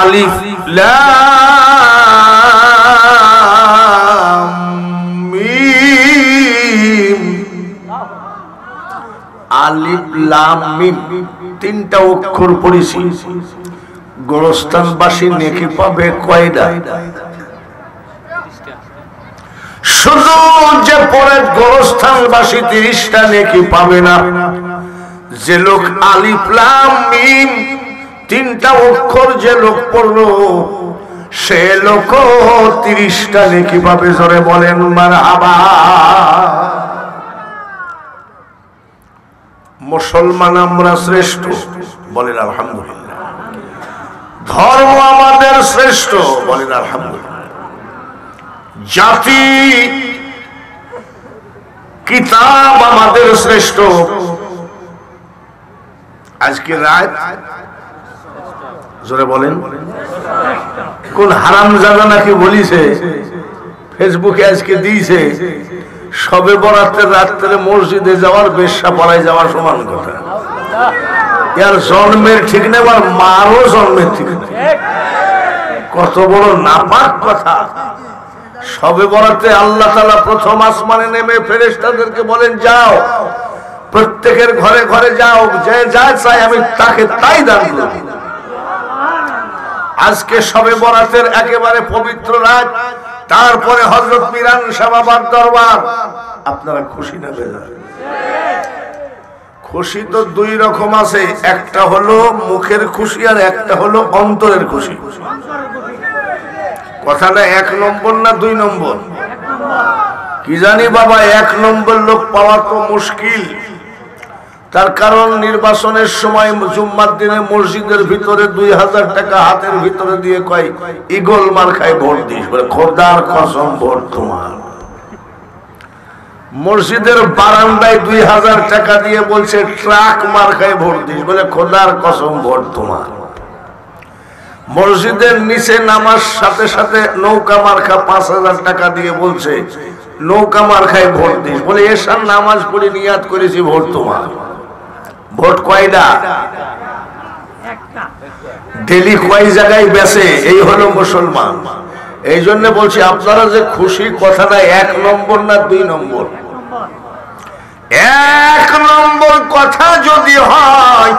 আলিফ লাম মিম। আলিফ লাম মিম তিনটা অক্ষর পড়েছি। গোরস্থানবাসী নেকি পাবে কয়টা? শুধু যে পড়ে গোরস্থানবাসী 30টা নেকি পাবে না, যে লোক আলিফ লাম মিম তিনটা অক্ষর যে লোক পড়লো সে লোক 30টা নেকি পাবে। জোরে বলেন মারহাবা। মুসলমান আমরা শ্রেষ্ঠ, বলেন আলহামদুলিল্লাহ। ধর্ম আমাদের শ্রেষ্ঠ, বলেন আলহামদুলিল্লাহ। জাতি কিতাব আমাদের শ্রেষ্ঠ। আজকে রাত জোরে বলেন কোন হারামজাদা নাকি বলিছে, ফেসবুকে আজকে দিয়েছে সবে বরাতের রাত্রে মসজিদে যাওয়ার বেশ্যা পাড়ায় যাওয়ার সমান কথা। ইয়ার জন্মের ঠিক নেই, আর মারও জন্মের ঠিক নেই। কত বড় নাপাক কথা। সবে বরাতে আল্লাহ তাআলা প্রথম আসমানে নেমে ফেরেশতাদেরকে বলেন যাও প্রত্যেকের ঘরে ঘরে যাও, যে যা চাই আমি তাকে তাই দান করব। আজকে সবে বরাতের একেবারে পবিত্র রাত, তারপরে হযরত মিরান শাহ বাবার দরবার। আপনারা খুশি না বেজার? খুশি তো দুই রকম আছে, একটা হলো মুখের খুশি আর একটা হলো অন্তরের খুশি। কথাটা 1 নম্বর না 2 নম্বর? কি জানি বাবা, 1 নম্বর লোক পাওয়া তো মুশকিল। তার কারণ নির্বাচনের সময় জুম্মার দিনে মসজিদের ভিতরে 2000 টাকা হাতের ভিতরে দিয়ে কয় ইগল মার্কায় ভোট দিস, বলে খোদার কসম ভোট তোমার। মসজিদের বারান্দায় 2000 টাকা দিয়ে বলছে ট্রাক মার্কায় ভোট দিস, বলে খোদার কসম ভোট তোমার। মসজিদের নিচে নামাজ সাথে সাথে নৌকা মার্কা 5000 টাকা দিয়ে বলছে নৌকা মার্কায় ভোট দিস, বলে এসার নামাজ পড়ে নিয়াত করেছি ভোট তোমার। ভোট কয়টা? ডেলি কয় জায়গায় বেসে, এই হলো মুসলমান। এই জন্য বলছি আপনারা যে খুশি, কথাটা 1 নম্বর না 2 নম্বর? 1 নম্বর কথা যদি হয়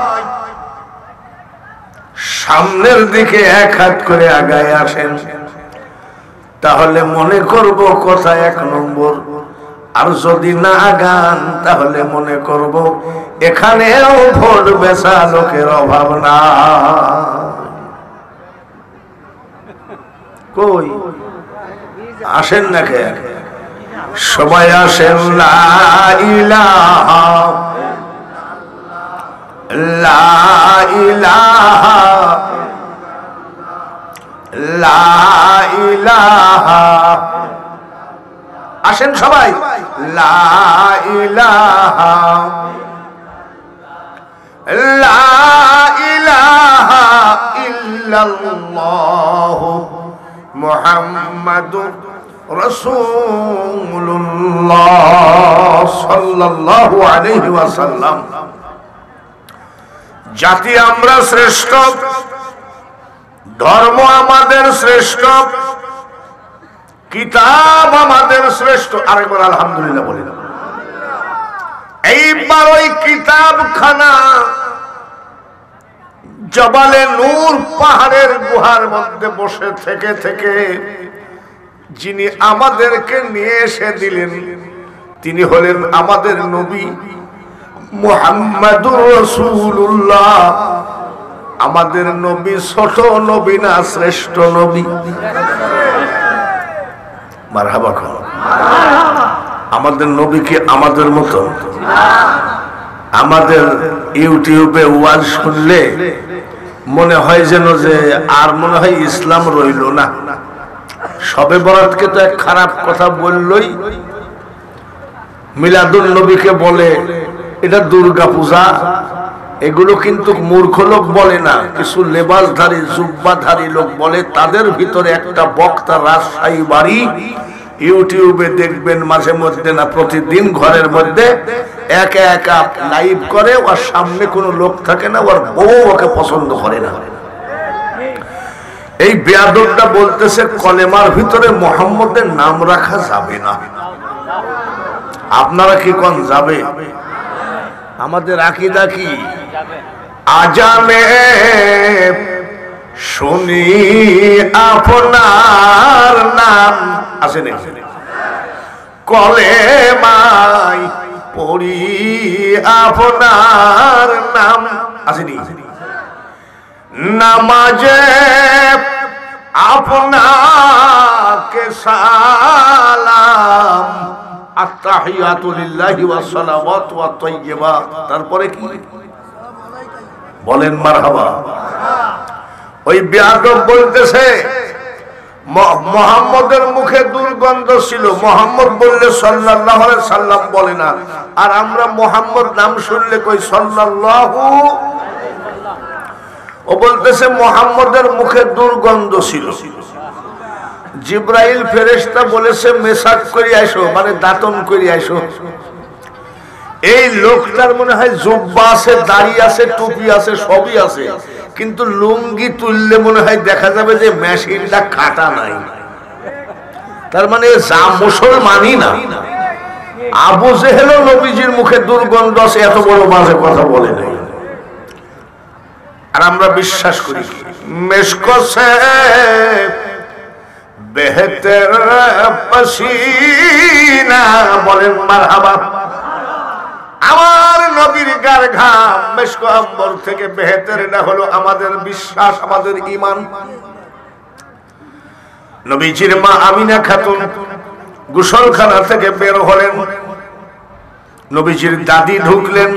সামনের দিকে 1 হাত করে আগায় আসেন, তাহলে মনে করব কথা 1 নম্বর। আর যদি না আগান তাহলে মনে করব এখানেও ভোট বেচা লোকের অভাব না। কই আসেন না কে? সবাই আসেন। লা ইলাহা লা ইলাহা লা ইলাহা। আসেন সবাই। লা ইলাহা লা ইলাহা ইল্লাল্লাহ মুহাম্মাদুর রাসূলুল্লাহ সাল্লাল্লাহু আলাইহি ওয়াসাল্লাম। জাতি আমরা শ্রেষ্ঠ, ধর্ম আমাদের শ্রেষ্ঠ, কিতাব আমাদের শ্রেষ্ঠ। আরেকবার আলহামদুলিল্লাহ বলি। এইবার ওই কিতাবখানা জবালে নূর পাহাড়ের গুহার মধ্যে বসে থেকে থেকে যিনি আমাদেরকে নিয়ে এসে দিলেন তিনি হলেন আমাদের নবী মুহাম্মাদুর রাসূলুল্লাহ। আমাদের নবী ছোট নবী না, শ্রেষ্ঠ নবী। মারহাবা খাও। আমাদের নবী কি আমাদের মতো? আমাদের ইউটিউবে ওয়াজ শুনলে মনে হয় যেন যে আর মনে হয় ইসলাম রইল না। সবে বরাতকে তো এক খারাপ কথা বললই, মিলাদুল নবীকে বলে এটা দুর্গা পূজা। এগুলো কিন্তু মূর্খ লোক বলে না, কিছু লেবাসধারী জুব্বাধারী লোক বলে। তাদের ভিতরে একটা বক্তা রাজশাহী বাড়ি, ইউটিউবে দেখবেন মাঝে মধ্যে না প্রতিদিন ঘরের মধ্যে একা একা লাইভ করে। ওর সামনে কোনো লোক থাকে না, ওর বউ ওকে পছন্দ করে না। এই বেয়াদবটা বলতেছে কলেমার ভিতরে মুহাম্মদের নাম রাখা যাবে না। আপনারা কি কোন যাবে? আমাদের আকীদা কি? আজানে শুনি আপনার নাম আছে না, কলেমায় পড়ি আপনার নাম আসেনি, নামাজে আপনাকে সালাম, আত্তাহিয়াতু লিল্লাহি ওয়াস সালাওয়াতু ওয়াত তাইয়্যিবাত। তারপরে কি বলেন? মারহাবা। ওই বেয়াদব বলতেছে মুহাম্মদের মুখে দুর্গন্ধ ছিল, মুহাম্মদ বললে সাল্লাল্লাহু আলাইহি সাল্লাম বলে না, আর আমরা মুহাম্মদ নাম শুনলে কই সাল্লাল্লাহু। ও বলতেছে মুহাম্মদের মুখে দুর্গন্ধ ছিল। জিবরাইল ফেরেশতা বলেছে মেসাক করে আইসো, মানে দাতন করে আইসো। এই লোকটার মনে হয় জুব্বা আছে, দাড়ি আছে, টুপি আছে, সবই আছে, কিন্তু লুঙ্গি তুললে মনে হয় দেখা যাবে যে মেশিনটা কাটা নাই। তার মানে যা মুসলমানই না। আবু জেহেল নবীজির মুখে দুর্গন্ধ আছে, এত বড় বাজে কথা বলে নাই। আর আমরা বিশ্বাস করি মেশকো সে বেহতর পসিনা, বলেন মারহাবা। আমার নবীর গার ঘাম মেশকো আম্বর থেকে বেহতর, না হলো আমাদের বিশ্বাস, আমাদের ঈমান। নবীজির মা আমিনা খাতুন গোসলখানা থেকে বের হলেন, নবীজির দাদি ঢুকলেন।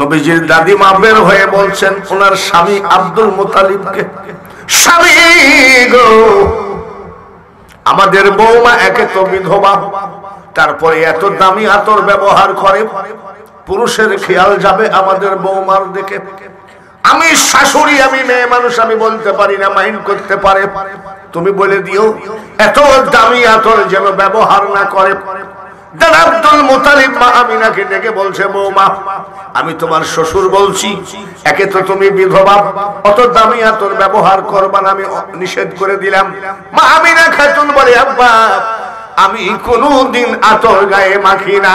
নবীজির দাদিমা বের হয়ে বলছেন ওনার স্বামী আব্দুল মুতালিবকে, স্বামী গো, আমাদের বৌমা একে তো বিধবা, তারপরে এত দামি আতর ব্যবহার করে, পুরুষের খেয়াল যাবে আমাদের বৌমার দিকে। আমি শাশুড়ি, আমি মেয়ে মানুষ, আমি বলতে পারি না, মাইন্ড করতে পারে, তুমি বলে দিও এত দামি আতর যেন ব্যবহার না করে। দাদা আব্দুল মুতালিব মা আমিনাকে ডেকে বলছে, বৌমা আমি তোমার শ্বশুর বলছি, একে তো তুমি বিধবা, অত দামি আতর ব্যবহার করবা না, আমি নিষেধ করে দিলাম। মা আমিনা খাতুন বলে, আব্বা আমি কোনদিন আতর গায়ে মাখি না।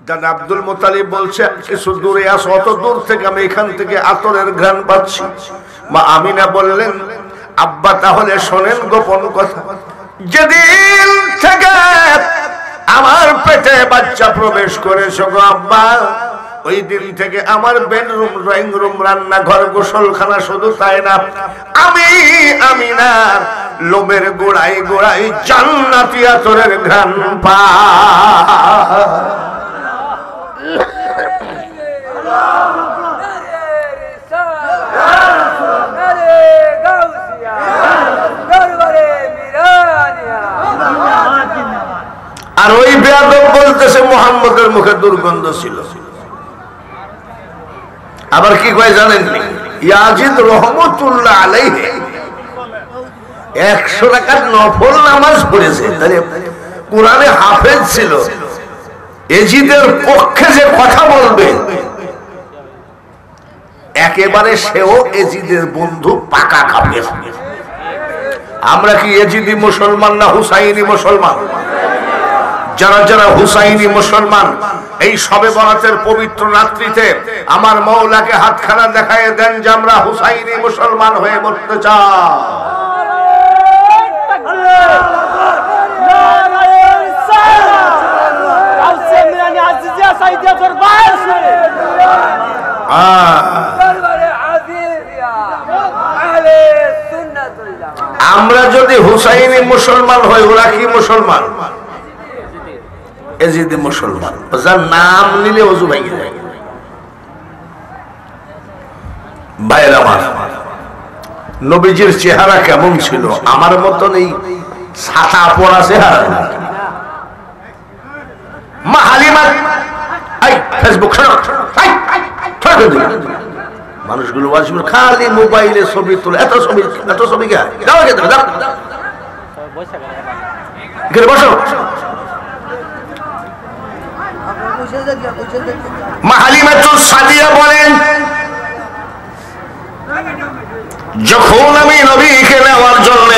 দাদা আব্দুল মুতালিব বলছে, কিছু দূরে আসো, অত দূর থেকে আমি এখান থেকে আতরের ঘ্রাণ পাচ্ছি। মা আমিনা বললেন, আব্বা তাহলে শোনেন গোপন কথা, যেদিন থেকে আমার পেটে বাচ্চা প্রবেশ করেছে গো আব্বা, ওই দিন থেকে আমার বেডরুম, ড্রয়িং রুম, রান্নাঘর, গোসলখানা, শুধু তাই না, আমি আমিনার লোমের গোড়ায় গোড়ায় জান্নাতি আতরের ঘ্রাণ পাই। আর ওই বেয়াদব বলতেছে মুহাম্মদের মুখে দুর্গন্ধ ছিল। আবার কি কয় জানেন? ইয়াজিদ রহমতুল্লাহ আলাইহি 100 রাকাত নফল নামাজ পড়েছে, তাহলে কোরআনে হাফেজ ছিল। এজিদের পক্ষে যে কথা বলবে একেবারে সেও এজিদের বন্ধু, পাকা কাফের। আমরা কি এজিদি মুসলমান না হুসাইনি মুসলমান? যারা যারা হুসাইনি মুসলমান, এই শবে বরাতের পবিত্র রাত্রিতে আমার মওলাকে হাতখানা দেখায় দেন যে আমরা হুসাইনি মুসলমান হয়ে মরতে চাই। আমরা যদি হুসাইনি মুসলমান হই, ওরা কি মুসলমান? এজিদি মুসলমান। যার নাম নিলে ওযু ভেঙে যায়। ভাইরা আমার, নবীজির চেহারা কেমন ছিল? আমার মতন এই ছাতা পরা চেহারা। মা হালিমা, এই ফেসবুক মানুষগুলো খালি মোবাইলে ছবি তোলে, এত ছবি, এত ছবি কে বসো। মা হালিমাতুস সাদিয়া বলেন, যখন আমি নবীকে নেওয়ার জন্য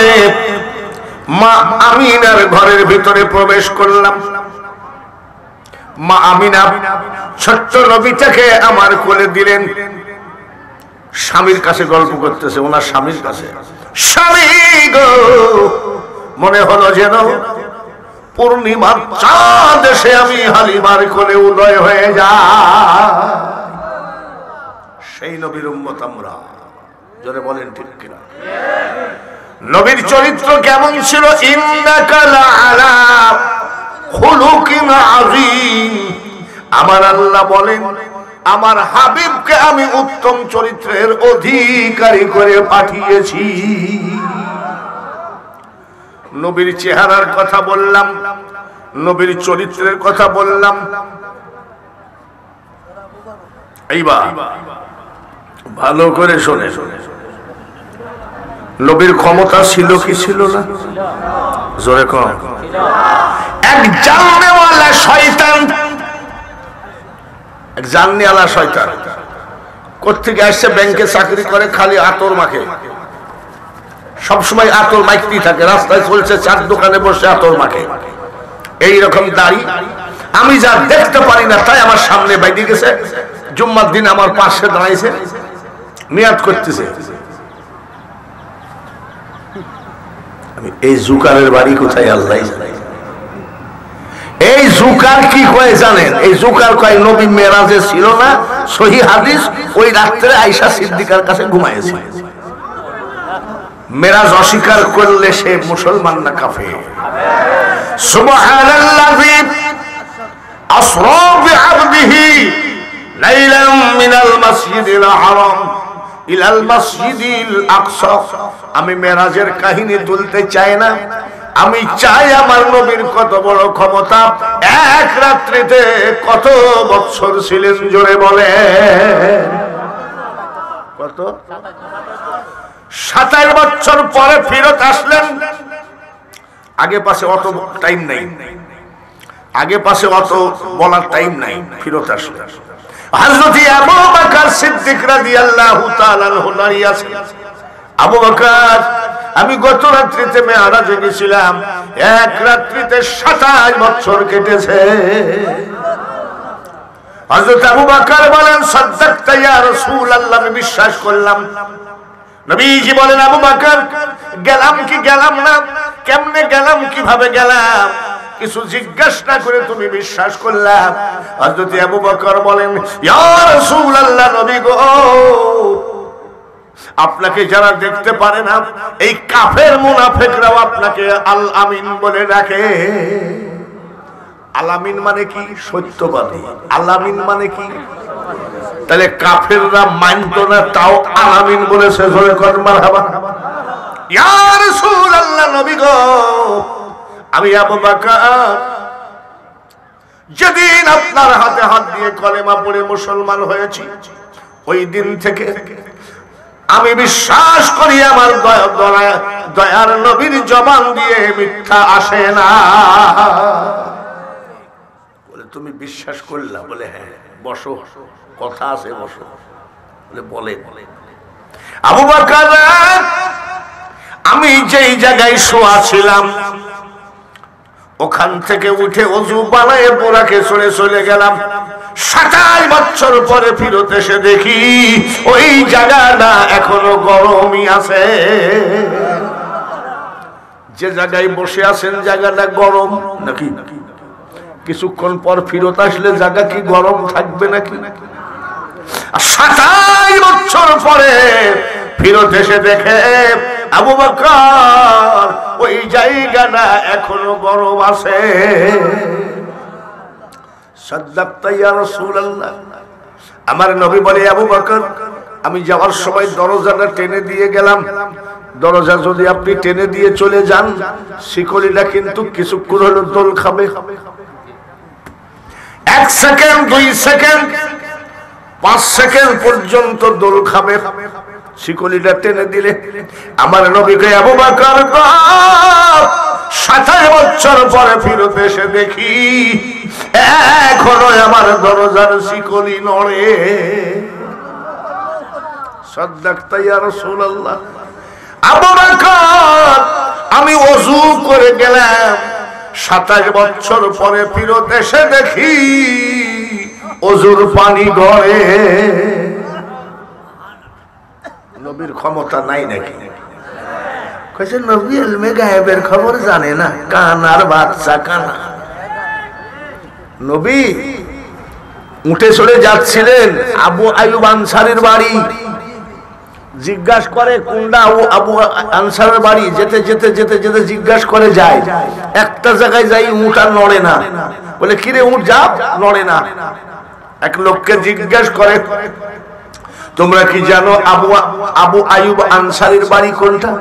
মা আমিনার ঘরের ভিতরে প্রবেশ করলাম, মা আমিনা ছোট্ট নবীটাকে আমার কোলে দিলেন। স্বামীর কাছে গল্প করতেছে, ওনার স্বামীর কাছে। স্বামী গো, মনে হলো যেন পূর্ণিমার চাঁদ এসে আমি হালিমার কোলে উদয় হয়ে যায়। সেই নবীর উম্মত আমরা, জোরে বলেন ঠিক কিনা? নবীর চরিত্র কেমন ছিল? ইন্নাকা লাআলা খুলুকিন আযীম। আমার আল্লাহ বলেন, আমার হাবিবকে আমি উত্তম চরিত্রের অধিকারী করে পাঠিয়েছি। নবীর চেহারার কথা বললাম, নবীর চরিত্রের কথা বললাম। এইবার ভালো করে শোনে, নবীর ক্ষমতা ছিল কি ছিল না? জোরে কম। এক জাননেওয়ালা শয়তান, এক জাননেওয়ালা শয়তান কোত্থেকে আসছে? ব্যাংকে চাকরি করে, খালি আতর মাখে, সবসময় আতর মাখতেই থাকে। রাস্তায় চলছে, চার দোকানে বসে আতর মাখে, এইরকম দাড়ি। আমি যা দেখতে পারি না তাই আমার সামনে বাইরে গেছে। জুম্মার দিন আমার পাশে দাঁড়াইছে, নিয়াত করতেছে। আমি এই জুকারের বাড়ি কোথায় আল্লাহ জানে। এই জুকার কি কয় জানেন? এই জুকার কয় নবী মেরাজে ছিল না, সহিহ হাদিস, ওই রাত্রে আয়েশা সিদ্দিকার কাছে ঘুমাইছে। মেরাজ অস্বীকার করলে সে মুসলমান না কাফের? সুবহানাল্লাযী আসরা বিআবদিহি লাইলাম মিনাল মাসজিদিল হারাম ইলাল মাসজিদিল আকসা। আমি মেরাজের কাহিনী তুলতে চাই না, আমি চাই আমার নবীর কত বড় ক্ষমতা। এক রাত্রিতে কত বছর ছিলেন, জোরে বলে কত? 27 বছর পরে ফিরত আসলেন। আগে পাশে অত টাইম নাই, আগে পাশে অত বলার টাইম নাই। ফিরত আসলেন। হযরত আবু বকর সিদ্দিক রাদিয়াল্লাহু তাআলা আনহু দাঁড়িয়ে আছেন। আবু বকর, আমি গত রাত্রিতে মেরাজে গেছিলাম, এক রাত্রিতে 27 বছর কেটেছে। হযরত আবু বকর বলেন, সাদ্দাকতা ইয়া রাসূলুল্লাহ, আমি বিশ্বাস করলাম। নবীজি বলেন, আবু বকর, গেলাম কি গেলাম না? কেমনে গেলাম, কিভাবে গেলাম? কিছু জিজ্ঞাসা না করে তুমি বিশ্বাস করলাম? হযরত আবু বকর বলেন, ইয়া রাসূলুল্লাহ, নবী গো, আপনাকে যারা দেখতে পারে না, এই কাফের মুনাফিকরাও আপনাকে আল আমিন বলে ডাকে। আল আমিন মানে কি? সত্যবাদী। আল আমিন মানে কি? তাহলে কাফেররা মানতো না, তাও আল আমিন বলেছে। জোরে কর মারহাবা। ইয়া রাসূলুল্লাহ, নবী গো, আমি আবু বকর যেদিন আপনার হাতে হাত দিয়ে কলেমা পড়ে মুসলমান হয়েছি, ওই দিন থেকে আমি বিশ্বাস করি আমার দয়ার নবীর জবান দিয়ে মিথ্যা আসে না। বলে, তুমি বিশ্বাস করলা? বলে, হ্যাঁ। বসো, কথা আছে, বসো। বলে, আবু বকর, আমি যেই জায়গায় শোয়া ছিলাম ওখান থেকে উঠে ওযু বানায়ে পোড়াকে চলে গেলাম। 27 বছর পরে ফিরত এসে দেখি ওই জায়গাটা এখনো গরমই আছে। যে জায়গায় বসে আছেন জায়গাটা গরম নাকি? কিছুক্ষণ পর ফিরত আসলে জায়গা কি গরম থাকবে নাকি? 27 বছর পরে ফিরত এসে দেখে আবু বকর ওই জায়গাটা এখনো গরম আছে। সাদ্দাকতা ইয়া রাসূলুল্লাহ, আমার নবী বলে, আবু বকর, আমি যাওয়ার সময় দরজাটা টেনে দিয়ে গেলাম। দরজা যদি আপনি টেনে দিয়ে চলে যান, শিকলিটা কিন্তু কিছুক্ষণ হলো দোল খাবে। 1 সেকেন্ড, 2 সেকেন্ড, 5 সেকেন্ড পর্যন্ত দোল খাবে শিকলিটা টেনে দিলে। আমার নবীকে, আবু বকর, 27 বছর পরে ফিরত এসে দেখি এখনো আমার দরজার শিকলি নড়ে। সাদাকতা ইয়া রাসূলুল্লাহ। আবু বকর আমি ওযু করে গেলাম, 27 বছর পরে ফিরত এসে দেখি ওযুর পানি গড়ে। নবীর ক্ষমতা নাই নাকি? কইছে নবী ইলমে গায়েবের খবর জানে না, কানার বাচ্চা কানা। নবী উঠে চলে যাচ্ছিলেন আবু আইয়ুব আনসারীর বাড়ি, জিজ্ঞাসা করে কোনটা আবু আনসারের বাড়ি। যেতে যেতে যেতে যেতে জিজ্ঞাসা করে যায়, একটা জায়গায় যাই উট আর নড়ে না। বলে কিরে উট যা নড়ে না। এক লোককে জিজ্ঞাসা করে তোমরা কি জানো আবু আইয়ুব আনসারীর বাড়ি কোনটা?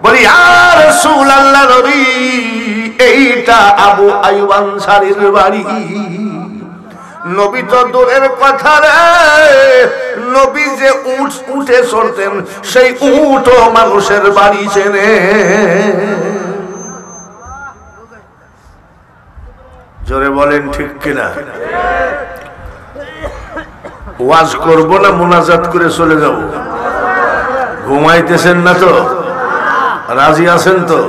বলি ইয়া রাসূলুল্লাহ নবী এইটা আবু আইয়ুব আনসারীর বাড়ি। নবী তো দূরের কথা রে, নবী যে উঠে চলতেন সেই উটও মানুষের বাড়ি চেনে। জোরে বলেন ঠিক কিনা? ওয়াজ করব না মুনাজাত করে চলে যাব? ঘুমাইতেছেন না তো? রাজি আছেন তো?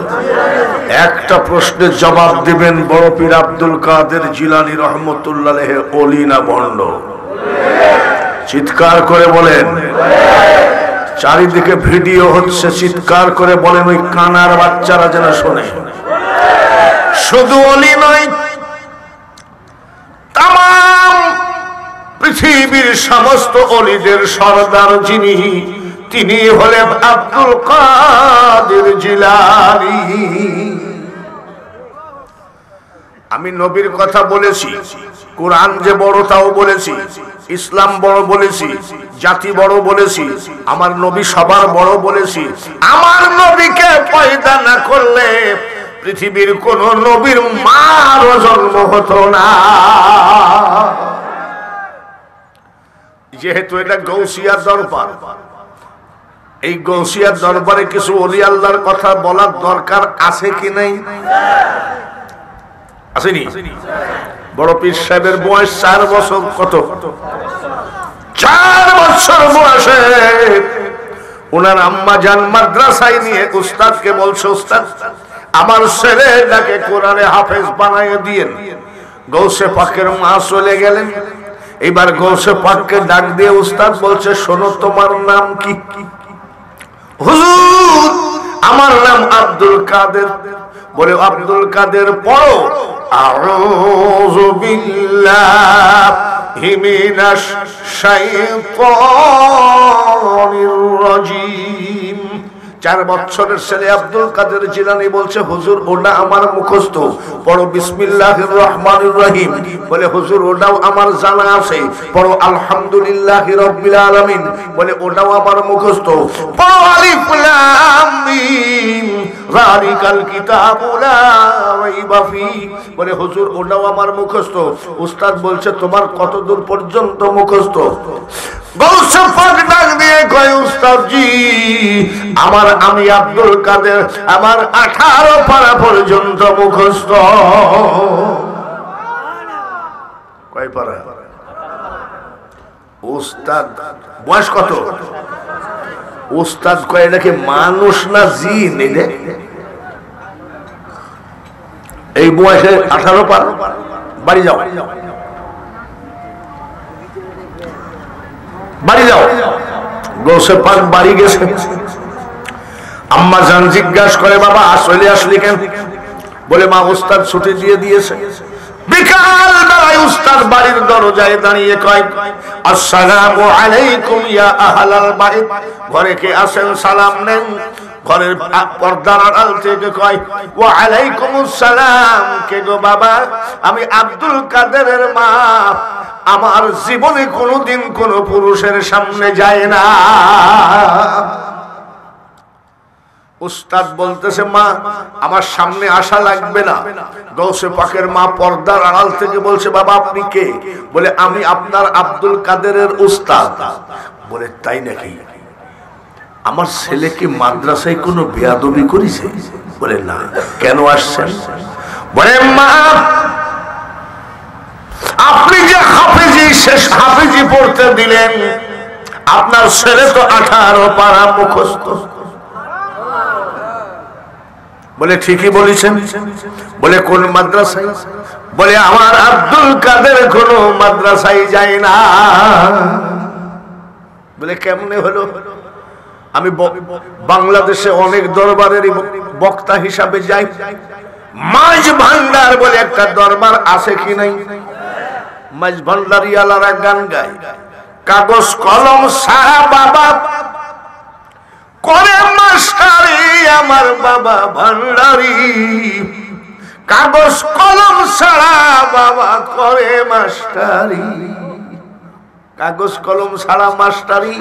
একটা প্রশ্নের জবাব দিবেন, বড় পীর আব্দুল কাদের জিলানী রহমতুল্লাহ আলাইহি ওলি না ভণ্ড? চিৎকার করে বলেন। চারিদিকে ভিডিও হচ্ছে, চিৎকার করে বলেন ওই কানার বাচ্চারা যেন শোনে। শুধু ওলি নয়, তাম পৃথিবীর সমস্ত ওলিদের সরদার যিনি, তিনি হলেন আব্দুল কাদের জিলানী। আমি নবীর কথা বলেছি, কোরআন যে বড় তাও বলেছি, ইসলাম বড় বলেছি, জাতি বড় বলেছি, আমার নবী সবার বড় বলেছি। আমার নবীকে পয়দা না করলে পৃথিবীর কোন নবীর মারও জন্ম হতো না। যেহেতু এটা গৌসিয়ার দরবার, এই গৌসিয়ার দরবারে কিছু ওলি আল্লাহর কথা বলার দরকার আছে কি নাই? আসেনি? বড় পীর সাহেবের বয়স 4 বছর। কত? 4 বছর বয়সে ওনার আম্মা জান মাদ্রাসায় নিয়ে উস্তাদকে বলছে, উস্তাদ আমার ছেলেটাকে কোরআনে হাফেজ বানাইয়ে দিয়েন। গৌসে পাকের মা চলে গেলেন। এবার গৌসে পাককে ডাক দিয়ে উস্তাদ বলছে, শোনো তোমার নাম কি? হুজুর আমার নাম আব্দুল কাদের। বলে আব্দুল কাদের পড়ো আউযু বিল্লাহি মিনাশ শাইতানির রাজীম। 4 বছরের ছেলে আব্দুল কাদের জিলানী বলছে, হুজুর ওটা আমার মুখস্থ। পড়ো বিসমিল্লাহির রহমানির রহিম। বলে হুজুর ওটাও আমার জানা আছে। পড়ো আলহামদুলিল্লাহি রাব্বিল আলামিন। বলে ওটাও আমার মুখস্থ। পড়ো আলিফ লাম মিম যালিকাল কিতাবু লা রাইবা ফি। বলে হুজুর ওটাও আমার মুখস্থ। উস্তাদ বলছে তোমার কত দূর পর্যন্ত মুখস্থ? গৌসে পাক ডাক দিয়ে কয়, উস্তাদ জি আমি আব্দুল কাদের আমার 18 পারা পর্যন্ত মুখস্থ। কয় পারা? উস্তাদ বয়স কত? উস্তাদ কয় নাকি মানুষ না জিন? এই বয়সে 18 পারা? বাড়ি যাও, বাড়ি যাও। গৌসে পাক বাড়ি গেছে। আম্মা জান জিজ্ঞাসা করে, বাবা চলে আসলি কেন? বলে মা উস্তাদ ছুটি দিয়ে দিয়েছে। বিকাল বেলায় উস্তাদ বাড়ির দরজায় দাঁড়িয়ে কয়, আসসালামু আলাইকুম ইয়া আহলাল বাইত। ঘরে কে আছেন সালাম নেন। ঘরের পর্দার আড়াল থেকে কয়, ওয়া আলাইকুমুস সালাম। কে গো বাবা? আমি আব্দুল কাদেরের মা। আমার জীবনে কোনোদিন কোন পুরুষের সামনে যায় না। উস্তাদ বলতেছে, মা আমার সামনে আসা লাগবে না। গৌসে পাকের মা পর্দার আড়াল থেকে বলছে, বাবা আপনি কে? বলে আমি আপনার আব্দুল কাদেরের উস্তাদ। বলে তাই নাকি? আমার ছেলে কি মাদ্রাসায় কোনো বেয়াদবি করেছে? বলে না। কেন আসছেন? বলে মা আপনি যে হাফেজি শেষ হাফেজি পড়তে দিলেন, আপনার ছেলে তো 18 পারা মুখস্থ। বলে ঠিকই বলেছেন। বলে কোন মাদ্রাসায়? বলে আমার আব্দুল কাদের কোন মাদ্রাসায় যায় না। বলে কেমনে হলো? আমি বাংলাদেশে অনেক দরবারের বক্তা হিসাবে যাই। মাঝ ভান্ডার বলে একটা দরবার আছে কি নাই? মাঝ ভান্ডারিয়ালারা গান গায়, কাগজ কলম সারা বাবা করে মাস্টারি, আমার বাবা ভান্ডারি। কাগজ কলম সারা বাবা করে মাস্টারি। কাগজ কলম সারা মাস্টারি।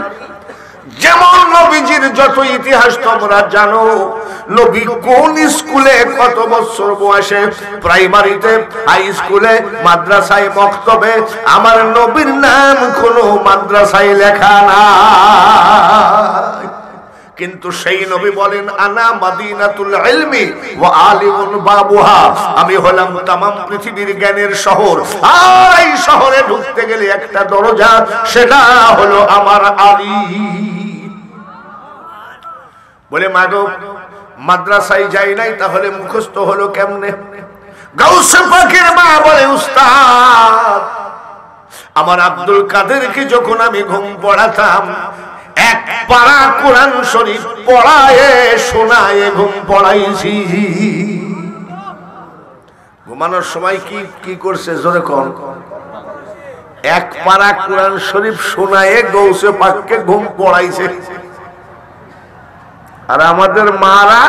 যেমন নবীজির যত ইতিহাস তোমরা জানো, নবী কোন স্কুলে কত বছর বয়সে, প্রাইমারিতে, হাই স্কুলে, মাদ্রাসায়, মক্তবে, আমার নবীর নাম কোনো মাদ্রাসায় লেখা নাই। কিন্তু সেই নবী বলেন আনা মাদিনাতুল ইলমি ওয়া আলিমুন বাবুহা, আমি হলাম तमाम পৃথিবীর জ্ঞানের শহর, আর এই শহরে ঢুকতে গেলে একটা দরজা, সেটা হলো আমার আলিম। বলে মাগো মাদ্রাসায় যাই নাই, তাহলে মুখস্থ হলো কেমনে? গাউসে পাকের মা বলে উস্তাদ, আমার আব্দুল কাদেরকে যখন আমি ঘুম পড়াতাম, এক পারা কোরআন শরীফ পড়ায় শোনায় ঘুম পড়াইছি। ঘুমানোর সময় কি কি করছে জোরে কোন? এক পারা কোরআন শরীফ শোনায় গৌসে পাককে ঘুম পড়াইছে। আর আমাদের মারা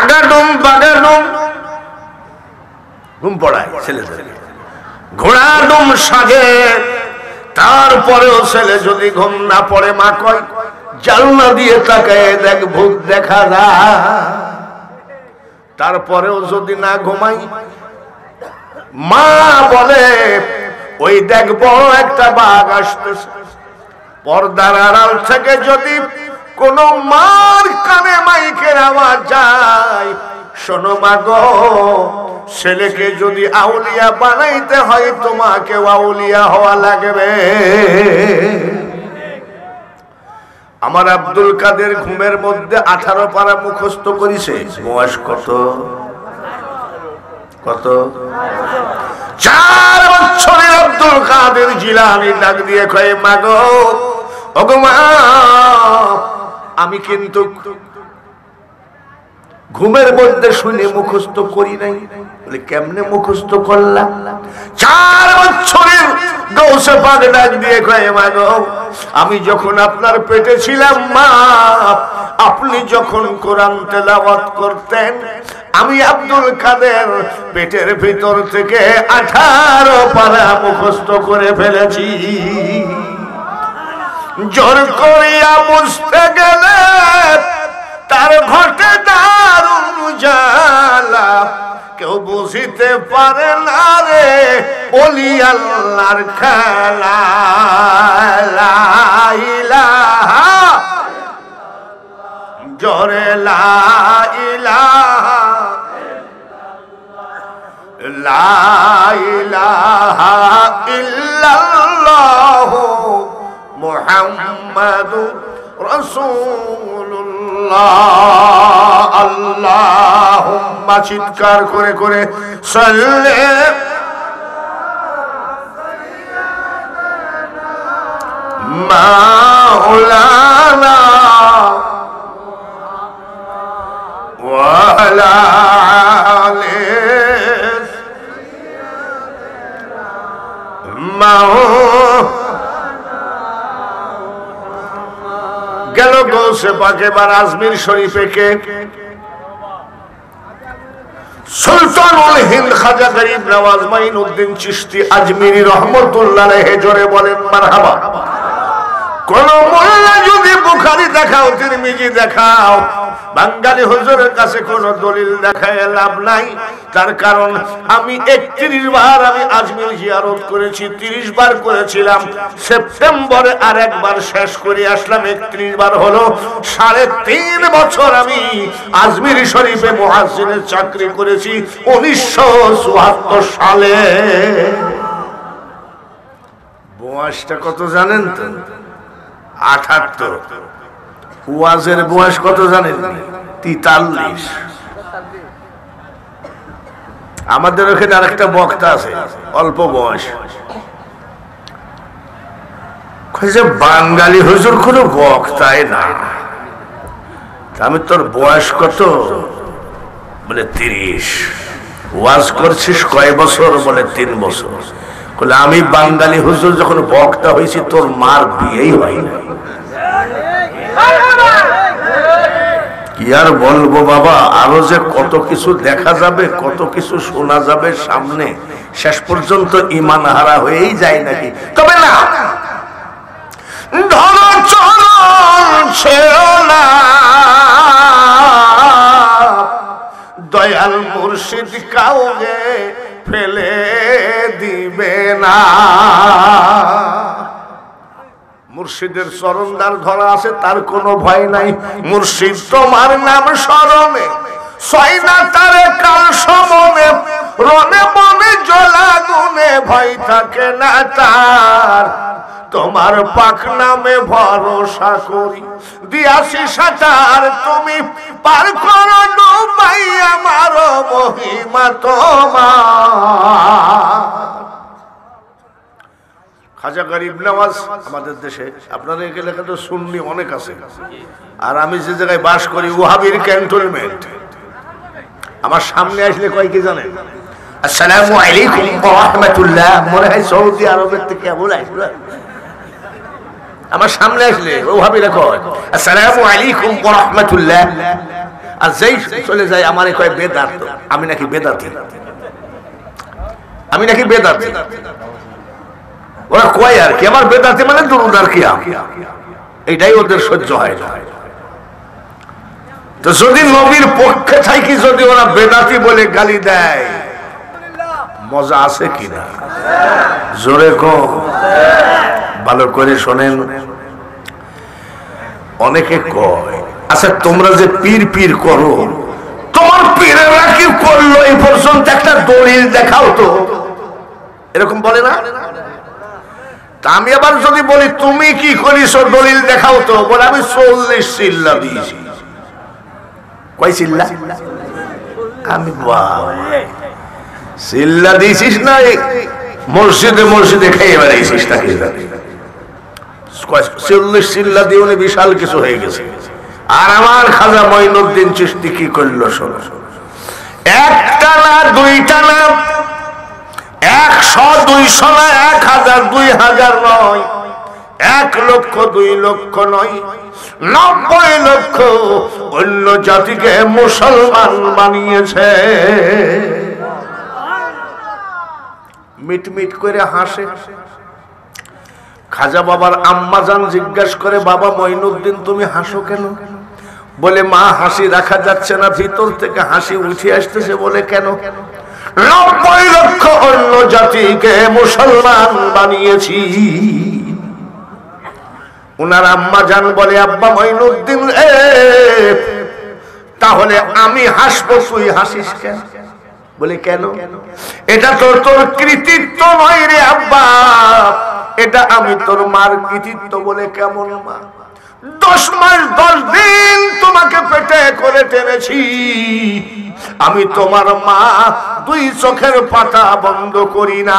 আগাডুম বাগাডুম ঘুম পড়ায় ছেলেদের, ঘোড়াডুম সাজে। তারপরেও ছেলে যদি ঘুম না পড়ে, মা কয় জানলা দিয়ে তাকায় দেখ ভূত দেখা যায়। তারপরেও যদি না ঘুমাই, মা বলে ওই দেখ বড় একটা বাঘ আসতেছে। পর্দার আড়াল থেকে যদি কোন মার কানে মাইকের আওয়াজ যায়, শোনো মা গো, ছেলেকে যদি আউলিয়া বানাইতে হয়, তোমাকে আউলিয়া হওয়া লাগবে। আমার আব্দুল কাদের ঘুমের মধ্যে 18 পারা মুখস্থ করেছে। বয়স কত? কত? 4 বছরের আব্দুল কাদের জিলানী ডাক দিয়ে কয় মা গো, ওগো মা, আমি কিন্তু ঘুমের মধ্যে শুনে মুখস্থ করি নাই। বলে কেমনে মুখস্থ করলা? 4 বছরের গৌসে পাক ডাক দিয়ে কয় মা গো, আমি যখন আপনার পেটে ছিলাম মা, আপনি যখন কোরআন তেলাওয়াত করতেন, আমি আব্দুল কাদের পেটের ভিতর থেকে 18 পারা মুখস্থ করে ফেলেছি। জোর করিয়া বুঝতে গেলে তার ঘটে দারুণ জ্বালা, কেউ বুঝিতে পারে না রে ওলি আল্লাহর খেলা। লা ইলাহা জোরে লা ইলাহা, লা ইলাহা ইল্লাল্লাহু মুহাম্মাদুর রাসূলুল্লাহ। আল্লাহুম্মা, চিৎকার করে করে সাল্লি মাওলানা ওয়া আলা আলি গেল গৌসে পাকে বার আজমির শরীফে কে? সুলতানুল হিন্দ খাজা গরিব নওয়াজ মাইনুদ্দিন চিশতি আজমিরি রহমতুল্লাহ আলাইহি, জোরে বলেন মারহাবা। কোন মোল্লা যদি বুখারী দেখাও, তিরমিজি দেখাও, বাঙালি হুজুরের কাছে কোন দলিল দেখায় লাভ নাই। তার কারণ আমি 31 বার আমি আজমির জিয়ারত করেছি, 30 বার করেছিলাম সেপ্টেম্বরে, আর একবার শেষ করে আসলাম, 31 বার হলো। 3.5 বছর আমি আজমির শরীফে মুয়াজ্জিনের চাকরি করেছি 1974 সালে। বয়সটা কত জানেন তো? 78। ওয়াজের বয়স কত জানেন? 43। আমাদের ওখানে আরেকটা বক্তা আছে অল্প বয়স, বাঙালি হুজুর কোন বক্তাই না। আমি তোর বয়স কত? বলে 30। ওয়াজ করছিস কয় বছর? বলে 3 বছর। বলে আমি বাঙালি হুজুর যখন বক্তা হয়েছি তোর মার বিয়েই হয় না। কি আর বলবো বাবা, আরো যে কত কিছু দেখা যাবে, কত কিছু শোনা যাবে সামনে, শেষ পর্যন্ত ইমান হারা হয়েই যায় নাকি। তবে না, ধর চরণ ছেড়ো না, দয়াল মুর্শিদ কাউকে ফেলে দিবে না। মুর্শিদের চরণদার ধরা আছে, তার কোনো ভয় নাই। মুর্শিদ তোমার নাম স্মরণে, ছয় না তারে কাল সমনে, রনে মনে জ্বলা গুনে ভয় থাকে না তার। তোমার পাক নামে ভরসা করি দিয়াছি সাঁতার, তুমি পার করো ডুবাই আমার মহিমা তোমার। খাজা গরিব নওয়াজ আমাদের দেশে, আপনাদের এলাকায় তো সুন্নি অনেক আছে, আর আমি যে জায়গায় বাস করি ওয়াহাবির ক্যান্টনমেন্ট। আমার সামনে আসলে কয় কি জানেন? আসসালামু আলাইকুম ওয়া রাহমাতুল্লাহ। মনে হয় সৌদি আরবের থেকে কেমন আসলো। আমার সামনে আসলে ওয়াহাবিরা কয় আসসালামু আলাইকুম ওয়া রাহমাতুল্লাহ, আর যেই চলে যায় আমারে কয় বেদাত। আমি নাকি বেদাতি, আমি নাকি বেদাতি। ওরা কয় আর কি, আমার বেদাতি মানে দুরুদ আর কি, এটাই ওদের সহ্য হয় না। তো যদি নবীর পক্ষে থাকি যদি ওরা বেদাতি বলে গালি দেয়, মজা আছে কিনা? জোরে কম, ভালো করে শোনেন। অনেকে কয় আচ্ছা তোমরা যে পীর পীর করো, তোমার পীরেরা কি করলো এই পর্যন্ত একটা দলিল দেখাও তো, এরকম বলে না? আমি আবার যদি বলি তুমি কি করিস দলিল দেখাও তো, বলে আমি 40 চিল্লা দিয়েছি। কয় চিল্লা? আমি চিল্লা দিয়েছিস না মসজিদে মসজিদে খেয়ে বেড়াইছিস তাকে? 40 চিল্লা দিয়ে উনি বিশাল কিছু হয়ে গেছে। আর আমার খাজা মঈনুদ্দিন চিশতি কি করলো শোনো, একটা না দুইটা না, 100 200 না 1000 2000 নয়, 1 লক্ষ 2 লক্ষ নয়, 90 লক্ষ অন্য জাতিকে মুসলমান বানিয়েছে। মিট মিট করে হাসে। খাজা বাবার আম্মা জান জিজ্ঞাসা করে বাবা মঈনুদ্দিন তুমি হাসো কেন? বলে মা হাসি রাখা যাচ্ছে না, ভিতর থেকে হাসি উঠে আসতেছে। বলে কেন? 90 লক্ষ অন্য জাতিকে মুসলমান বানিয়েছি। উনার আম্মা জান বলে আব্বা মঈনুদ্দিন তাহলে আমি হাসবো, তুই হাসিস কেন? বলে কেন? এটা তো তোর কৃতিত্ব নয় রে আব্বা, এটা আমি তোর মার কৃতিত্ব। বলে কেমন মা? 10 মাস 10 দিন তোমাকে পেটে করে টেনেছি আমি, তোমার মা 2 চোখের পাতা বন্ধ করি না।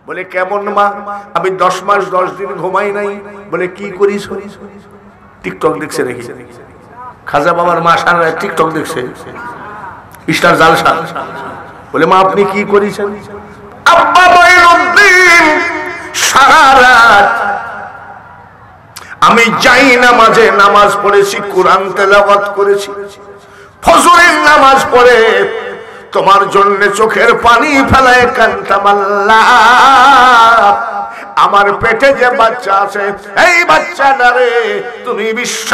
বলে কেমন মা? আমি 10 মাস 10 দিন ঘুমাই নাই। বলে কি করিস? টিকটক দেখছে নাকি? খাজা বাবার মা সারা টিকটক দেখছে, স্টার জালসা। বলে মা আপনি কি করেছেন? আব্বা মঈনুদ্দিন সারা রাত আমি যাই নামাজে নামাজ পড়েছি, কোরআন তেলাওয়াত করেছি, ফজরের নামাজ পড়ে তোমার জন্য চোখের পানি ফেলায় কান্তাম আল্লাহ, আমার পেটে যে বাচ্চা আছে এই বাচ্চাটারে তুমি বিশ্ব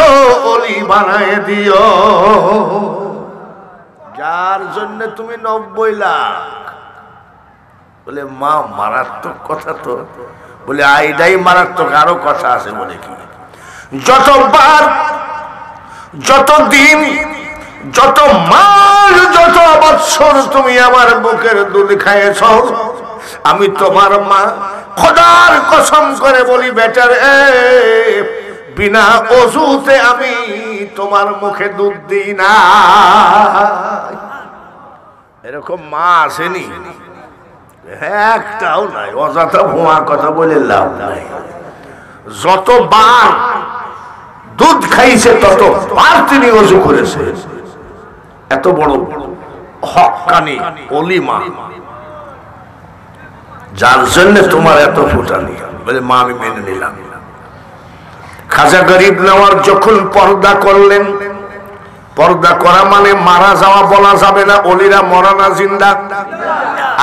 ওলি বানায় দিও, যার জন্য তুমি 90 লাখ। বলে মা মারাত্মক কথা তো। বলে আইডাই মারাত্মক, আরো কথা আছে। বলে কি? যতবার, যত দিন, যত মাস, যত বছর তুমি আমার বুকের দুধ খাইয়েছ, আমি তোমার মা খোদার কসম করে বলি বেটার, বিনা ওযুতে আমি তোমার মুখে দুধ দিই না। এরকম মা আসেনি? একটাও নাই। অযথা ভুয়া কথা বলে লাভ নাই। যতবার দুধ খাইছে ততবার তিনি ওযু করেছে। এত বড় হক্কানি ওলি মা, যার জন্য তোমার এত ফুটানি। বলে মা আমি মেনে নিলাম। খাজা গরিব নওয়াজ যখন পর্দা করলেন, পর্দা করা মানে মারা যাওয়া বলা যাবে না। ওলিরা মরা না জিন্দা?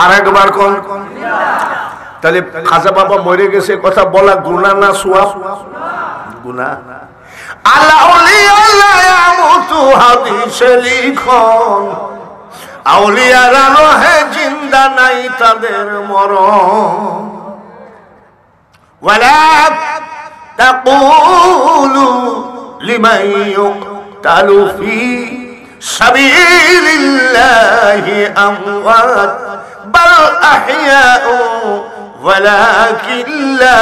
আর একবার কোন? তাহলে খাজা বাবা মরে গেছে কথা বলা গুনাহ না সওয়াব? গুনাহ। আল্লাহ আউলিয়া ইয়ামুতু হাদিসে লিখন, আউলিয়ারা রহে জিন্দা নাই তাদের মরণ। ওয়ালা তাকুলু লিমান ইউকতালু ফি সাবিলিল্লাহি আমওয়াত বাল আহইয়াউ ওয়ালাকিন লা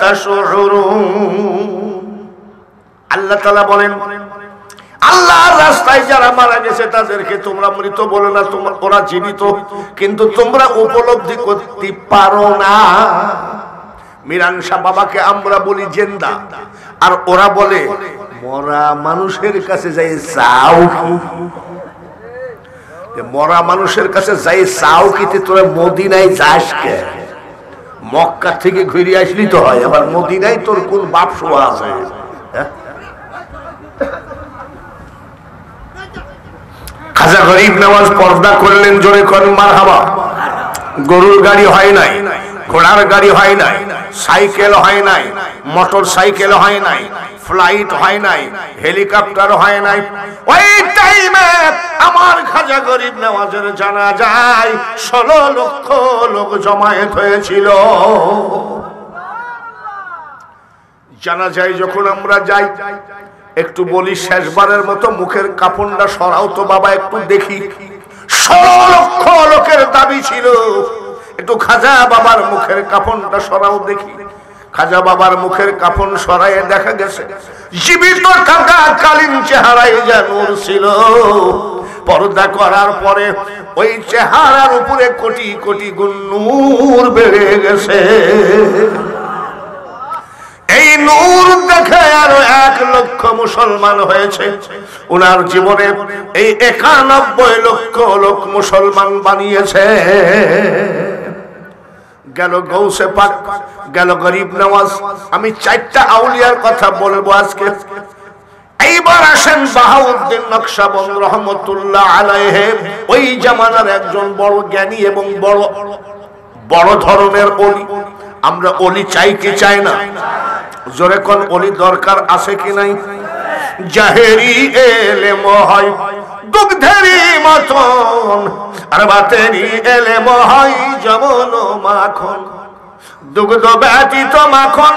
তাশউরুন। আল্লাহ তাআলা বলেন, আল্লাহর রাস্তায় যারা মারা গেছে তাদেরকে তোমরা মৃত বলো না, ওরা জীবিত, কিন্তু তোমরা উপলব্ধি করতে পারো না। মিরান শাহ বাবাকে আমরা বলি জিন্দা, আর ওরা বলে মরা মানুষের কাছে যাই চাও। মরা মানুষের কাছে যাই চাও কিতে তোরা মদিনায় যাস কে? মক্কা থেকে ঘুরে আসলি তো হয়, আবার মদিনায় তোর কোন বাপ শোয়া আছে? খাজা গরিব নওয়াজ পর্দা করলেন, জোরে করেন মারহাবা। গরুর গাড়ি হয় নাই, ঘোড়ার গাড়ি হয় নাই, সাইকেল হয় নাই, মোটর সাইকেল হয় নাই, ফ্লাইট হয় নাই, হেলিকপ্টার হয় নাই। ওই টাইমে আমার খাজা গরিব নওয়াজের জানাজায় 16 লক্ষ লোক জমায়েত হয়েছিল। জানাজায় যখন আমরা যাই, একটু বলি শেষবারের মতো মুখের কাপড়টা সরাও তো বাবা, একটু দেখি। 16 লক্ষ লোকের দাবি ছিল একটু খাজা বাবার মুখের কাপড়টা সরাও দেখি। খাজা বাবার মুখের কাপড় সরাইয়ে দেখা গেছে জীবিত থাকা কালীন চেহারায় যা নূর ছিল, পর্দা করার পরে ওই চেহারার উপরে কোটি কোটি গুণ নূর বেড়ে গেছে। এই নূর দেখে আরো 1 লক্ষ মুসলমান হয়েছে। উনার জীবনে এই 91 লক্ষ লোক মুসলমান বানিয়েছে। গেল গৌসে পাক, গেল গরিব নওয়াজ। আমি 4টা আউলিয়ার কথা বলবো আজকে। এইবার আসেন বাহাউদ্দিন নকশবন্দ রহমতুল্লাহ আলাইহি, ওই জামানার একজন বড় জ্ঞানী এবং বড় বড় ধরনের ওলি। আমরা ওলি চাই কি চাই না? জোরে কোন ওলি দরকার আছে কি নাই? জাহেরি এলেম হয় দুগ্ধেরি মতন, আর বাতেরি এলেম হয় যেমন মাখন। দুগ্ধ ব্যতীত মাখন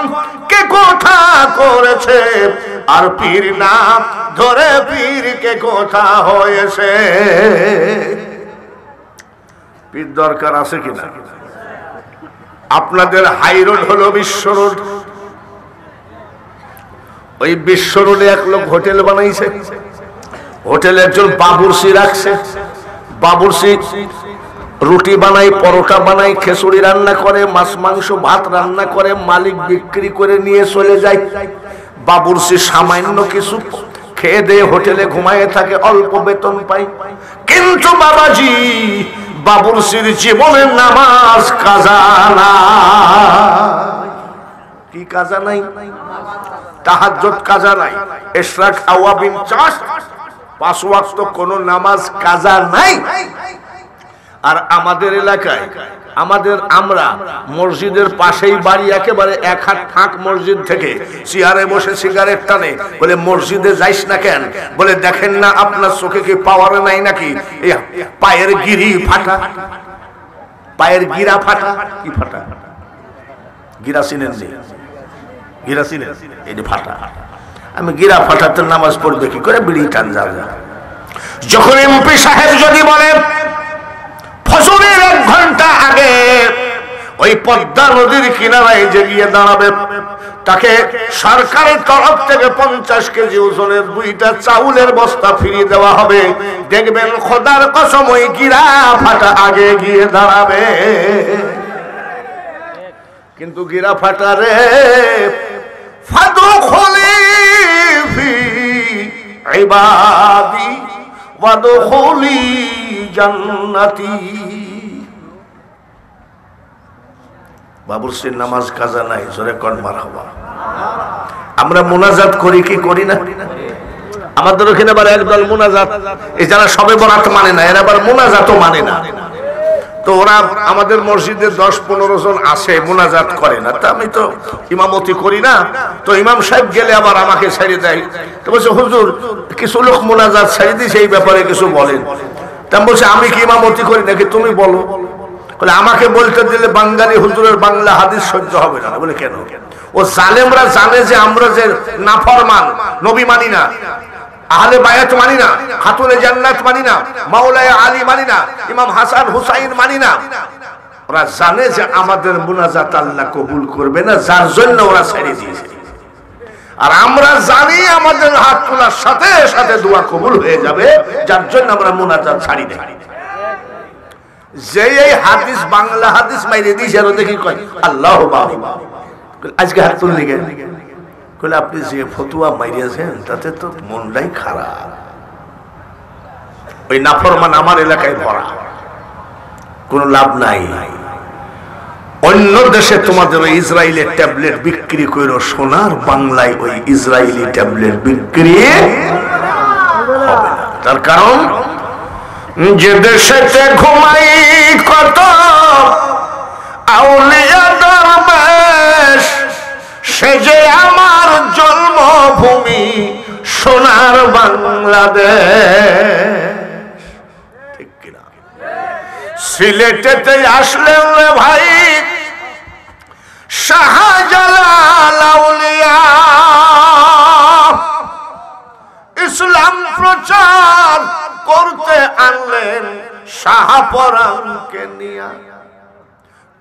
কে কোথা করেছে, আর পীর নাম ধরে পীর কে কোথা হয়েছে। পীর দরকার আছে কিনা? আপনাদের হাই রোড হলো বিশ্ব রোড। ওই বিশ্ব রোডে এক লোক হোটেল বানাইছে। হোটেলে একজন বাবুর্চি রাখছে। বাবুর্চি রুটি বানাই, পরোটা বানাই, খিচুড়ি রান্না করে, মাছ মাংস ভাত রান্না করে, মালিক বিক্রি করে নিয়ে চলে যায়। বাবুর্চি সামান্য কিছু খেয়ে দিয়ে হোটেলে ঘুমায় থাকে, অল্প বেতন পায়। কিন্তু বাবাজি, বাবুর্চির জীবনে নামাজ কাজা নাই। কি কাজা নাই? তাহাজ্জুদ কাজা নাই, ইশরাক আওয়াবিন চাষ 5 ওয়াক্ত কোন নামাজ কাজা নাই। আর আমাদের এলাকায় আমরা মসজিদের পাশেই বাড়ি, একেবারে 1 হাত ফাঁক মসজিদ থেকে, চেয়ারে বসে সিগারেট টানে। বলে মসজিদে যাইস না কেন? বলে দেখেন না আপনার চোখে কি পাওয়ার নাই নাকি? পায়ের গিরি ফাটা, পায়ের গিরা ফাটা। কি ফাটা? গিরা চিনেন? গিরা চিনেন? এই যে ফাটা। আমি গিরা ফাটাতে নামাজ পড়বে কি করে? বিড়ি টান যাবে। যখন এমপি সাহেব যদি বলে ফজরের 1 ঘন্টা আগে ওই পদ্মা নদীর কিনারায় যে গিয়ে দাঁড়াবে, তাকে সরকারের তরফ থেকে 50 কেজি ওজনের 2টা চাউলের বস্তা ফিরিয়ে দেওয়া হবে। দেখবেন খোদার কসম ওই গিরা ফাটা আগে গিয়ে দাঁড়াবে। কিন্তু গিরা ফাটা রে ফাদখুলি ফি ইবাদি ওয়াদখুলি জান্নাতি। বাবুরসির নামাজ কাজা নাই, জোরে কোন মারহাবা। আমরা মুনাজাত করি কি করি না? আমাদের ওখানে আবার একদল মুনাজাত, এই যারা সবে বরাত মানে না, এরা আবার মুনাজাতও মানে না। তো ওরা আমাদের মসজিদে 10-15 জন আসে, মুনাজাত করে না। তা আমি তো ইমামতি করি না, তো ইমাম সাহেব গেলে আবার আমাকে ছেড়ে দেয়। তো বলছে হুজুর কিছু লোক মুনাজাত ছেড়ে দিয়েছে, এই ব্যাপারে কিছু বলেন। তা বলছে আমি কি ইমামতি করি নাকি, তুমি বলো। বলে আমাকে বলতে দিলে বাঙালি হুজুরের বাংলা হাদিস সহ্য হবে না। বলে কেন? ও জালেমরা জানে যে আমরা যে নাফরমান, নবী মানি না, আহলে বায়াত মানি না, খাতুনে জান্নাত মানি না, মাওলানা আলী মানি না, ইমাম হাসান হুসাইন মানি না। ওরা জানে যে আমাদের মুনাজাত আল্লাহ কবুল করবে না, যার জন্য ওরা ছেড়ে দিয়েছে। আর আমরা জানি আমাদের হাত তোলার সাথে সাথে দোয়া কবুল হয়ে যাবে, যার জন্য আমরা মুনাজাত ছাড়ি না। যে এই হাদিস বাংলা হাদিস মাইরে দিয়েছে, আর দেখি কয় আল্লাহু বাবা, আজকে হাত তুললি কেন? কইলে আপনি যে ফতুয়া মাইরিয়েছেন তাতে তো মনটাই খারাপ। ওই নাফরমান আমার এলাকায় ভরা, কোনো লাভ নাই। অন্য দেশে তোমাদের ওই ইসরায়েলের ট্যাবলেট বিক্রি করো, সোনার বাংলায় ওই ইসরায়েলি ট্যাবলেট বিক্রি হবে না। তার কারণ যে দেশেতে ঘুমাই কত আউলিয়া দরবেশ, সে যে আমার জন্মভূমি সোনার বাংলাদেশ। ঠিক কিনা? সিলেটেতে আসলে ভাই শাহজালাল আউলিয়া ইসলাম প্রচার করতে আনলেন শাহপরানকে নিয়া।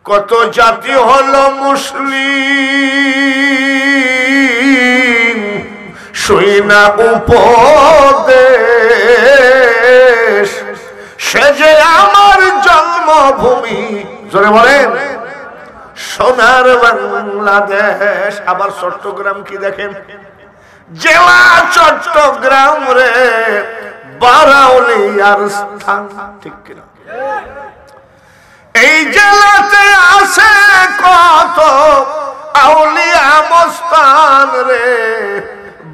কত জাতি হলো মুসলিম, শুইনা উপদেশ, সে যে আমার জন্মভূমি, জোরে বলেন, সোনার বাংলাদেশ। আবার চট্টগ্রাম কি দেখেন, জেলা চট্টগ্রাম রে বারাউলিয়ার স্থান। ঠিক কিনা? এই জেলাতে আছে কত আউলিয়া মস্তান রে,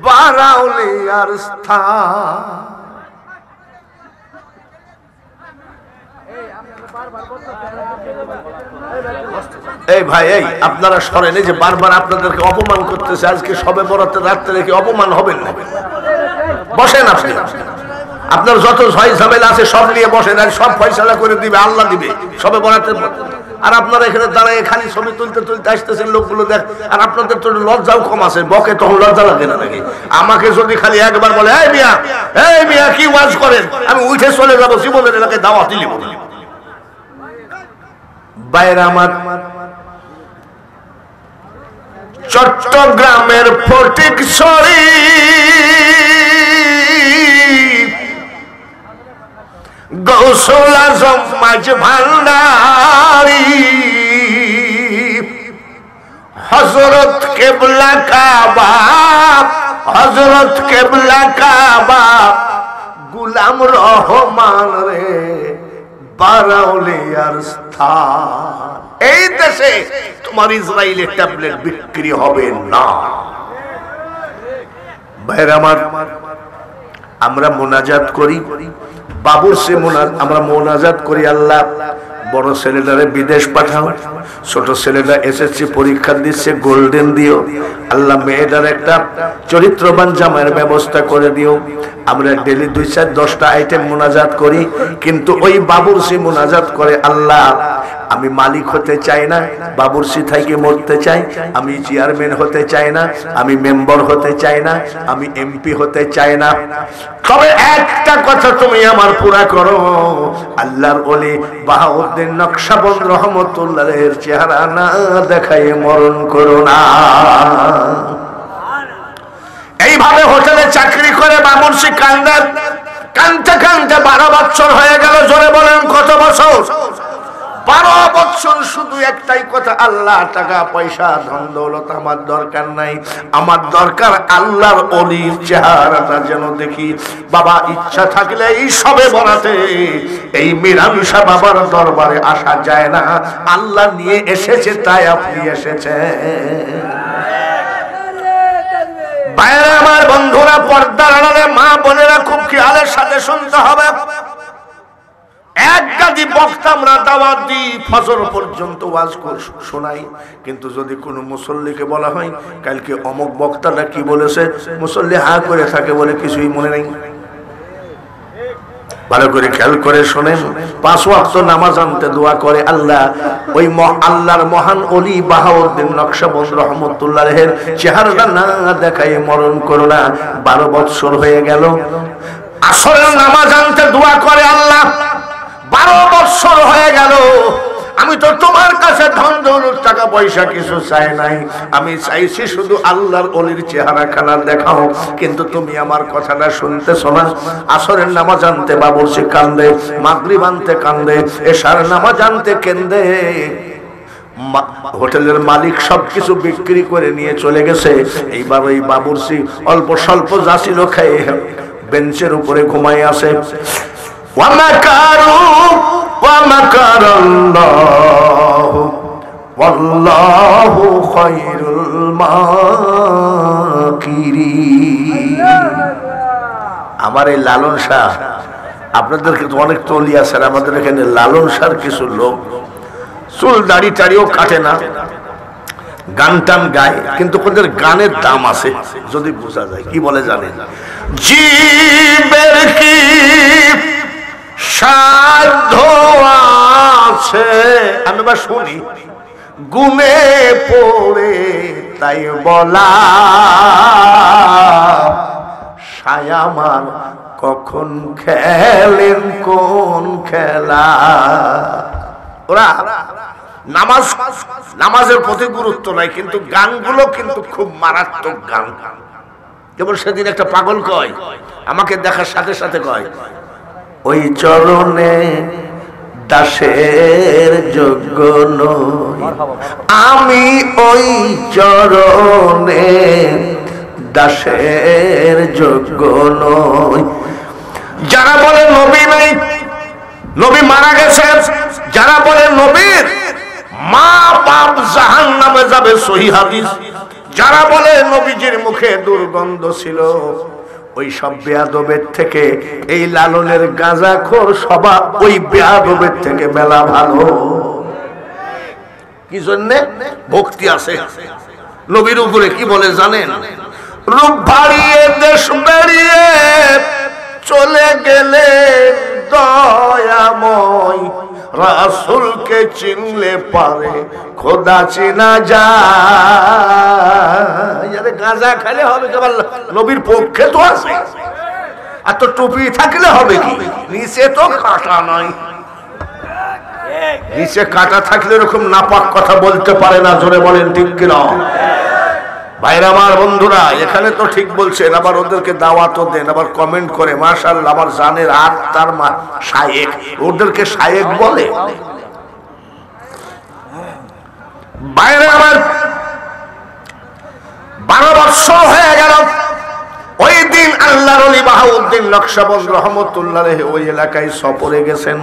বারাউলিয়ার স্থান। এই ভাই, এই আপনারা সরেন, এই যে বারবার আপনাদেরকে অপমান করতেছে। আজকে সবে বরাতের রাত্রে রেখে অপমান হবেন না, বসেন। আপনি আপনার যত ঝয় ঝামেলা আছে সব নিয়ে বসেন, আর সব ফয়সালা করে দিবে আল্লাহ দিবে সবে বরাতের। আর আপনারা এখানে দাঁড়ায় খালি ছবি তুলতে তুলতে আসতেছেন, লোকগুলো দেখ। আর আপনাদের তো লজ্জাও কম আছে, বকে তখন লজ্জা লাগে না নাকি? আমাকে যদি খালি একবার বলে এই মিয়া কি ওয়াজ করেন, আমি উঠে চলে যাবো, জীবনের এলাকায় দাওয়াত দিলি। বাইরে আমার চট্টগ্রামের ফটিকছড়ি গৌসুল আজম মাঝ ভান্ডারী, হযরত কেবলা কাবা, হযরত কেবলা কাবা, গুলাম রহমান রে বারাউলিয়ার স্থান। এই দেশে তোমার ইসরায়েলের ট্যাবলেট বিক্রি হবে না। ভাইরা আমার, আমরা মোনাজাত করি, বাবুর সে আমরা মোনাজাত করি, আল্লাহ বড় ছেলেটারে বিদেশ পাঠাও, ছোট ছেলেটা এসএসসি পরীক্ষা দিচ্ছে, গোল্ডেন দিও। আল্লাহ মেয়েটার একটা চরিত্রবান জামাইয়ের ব্যবস্থা করে দিও। আমরা ডেলি 2-4-10টা আইটেম মোনাজাত করি, কিন্তু ওই বাবুর সে মোনাজাত করে, আল্লাহ আমি মালিক হতে চাই না, বাবুর্চি থেকে মরতে চাই, আমি চেয়ারম্যান হতে চাই না, আমি মেম্বার হতে চাই না, আমি এমপি হতে চাই না, তবে একটা কথা তুমি আমার পুরা করো, আল্লাহর ওলি বাহাউদ্দিন নকশবন্দ রহমতুল্লাহের চেহারা না দেখায় মরণ করো না। এইভাবে হোটেলে চাকরি করে বাবুর্চি কান্দে, কানতে কানতে 12 বছর হয়ে গেল। জোরে বলেন কত বছর? 12 বছর। শুধু একটাই কথা, আল্লাহ, টাকা পয়সা ধন দৌলত আমার দরকার নাই, আমার দরকার আল্লাহর ওলির চেহারাটা যেন দেখি। বাবা ইচ্ছা থাকলে এই সবে বরাতে এই মীরানশা বাবার দরবারে আসা যায় না, আল্লাহ নিয়ে এসেছে তাই আপনি এসেছেন। বাইরে আমার বন্ধুরা, পর্দার আড়ালে মা বোনেরা খুব খেয়ালের সাথে শুনতে হবে। এক গাদি বক্তা আমরা দাওয়াত দিই, ফজর পর্যন্ত ওয়াজ শোনাই, কিন্তু যদি কোনো মুসল্লিকে বলা হয় কালকে অমুক বক্তাটা কি বলেছে, মুসল্লি হা করে থাকে, বলে কিছুই মনে নেই। ভালো করে খেয়াল করে শোনেন, 5 ওয়াক্ত নামাজ আনতে দোয়া করে আল্লাহ ওই আল্লাহর মহান ওলি বাহাউদ্দিন নকশবন্দ রহমতুল্লাহের চেহারাটা না দেখায় মরণ করো না। 12 বছর হয়ে গেল। আসরের নামাজ আনতে দোয়া করে আল্লাহ 12 বছর হয়ে গেল, আমি তো তোমার কাছে ধন দৌলত টাকা পয়সা কিছু চাই নাই, আমি চাইছি শুধু আল্লাহর ওলির চেহারা খানা দেখাও, কিন্তু তুমি আমার কথাটা শুনতেছো না। আসরের নামাজ আনতে বাবুর্চি কান্দে, মাগরিব আনতে কান্দে, এশার নামাজ আনতে কেন্দে। হোটেলের মালিক সবকিছু বিক্রি করে নিয়ে চলে গেছে। এইবার ওই বাবুর্চি অল্প স্বল্প যা ছিল খেয়ে বেঞ্চের উপরে ঘুমাই আছে। ওয়াল্লাহু খায়রুল মাকিরিন। আমার এই লালন শাহ, আপনাদের অনেক তলি আছে, আমাদের এখানে লালন শাহর কিছু লোক চুল দাড়ি টাড়িও কাটে না, গান টান গায়, কিন্তু ওদের গানের দাম আছে যদি বোঝা যায়। কি বলে জানেন? জীবের কি সাধ্য আছে, আমি বা শুনি, গুনে পড়ে তাই বলা, সায়ামান কখন খেলেন কোন খেলা। ওরা নামাজের প্রতি গুরুত্ব নাই, কিন্তু গানগুলো কিন্তু খুব মারাত্মক গান। যেমন সেদিন একটা পাগল কয়, আমাকে দেখার সাথে সাথে কয়, ওই চরণে দাসের যোগ্য নই, আমি ওই চরণে দাসের যোগ্য নই। যারা বলে নবী নাই, নবী মারা গেছে, যারা বলে নবীর মা বাপ জাহান্নামে যাবে, সহিহ হাদিস, যারা বলে নবীজির মুখে দুর্গন্ধ ছিল, ওই সব বেয়াদবের থেকে এই লালনের গাঁজাখোর সবা ওই বেয়াদবের থেকে মেলা ভালো। কি জন্যে? ভক্তি আছে নবীর উপরে। কি বলে জানেন? রূপ বাড়িয়ে দেশ বেরিয়ে চলে গেলে দয়াময়, রাসূলকে চিনলে পারে খোদা চিনা যায়। আরে গাঁজা খেলে হবে কেবল নবীর পক্ষে তো আছে, আর তো টুপি থাকলে হবে কি? নিচে তো কাটা নাই, নিচে কাটা থাকলে এরকম নাপাক কথা বলতে পারে না। জোরে বলেন ঠিক কিনা? ভাইরা আমার, বন্ধুরা, এখানে তো ঠিক বলছেন, আবার ওদেরকে দাওয়াতও দেন, আবার কমেন্ট করে মাশাআল্লাহ আমার জানের আত্মার মা শায়েখ, ওদেরকে শায়েখ বলে। ভাইরা আমার, 12 বছর হয়ে গেল। ওই দিন আল্লাহর ওলি বাহাউদ্দিন নকশবন্দ রহমতুল্লাহ ওই এলাকায় সফরে গেছেন।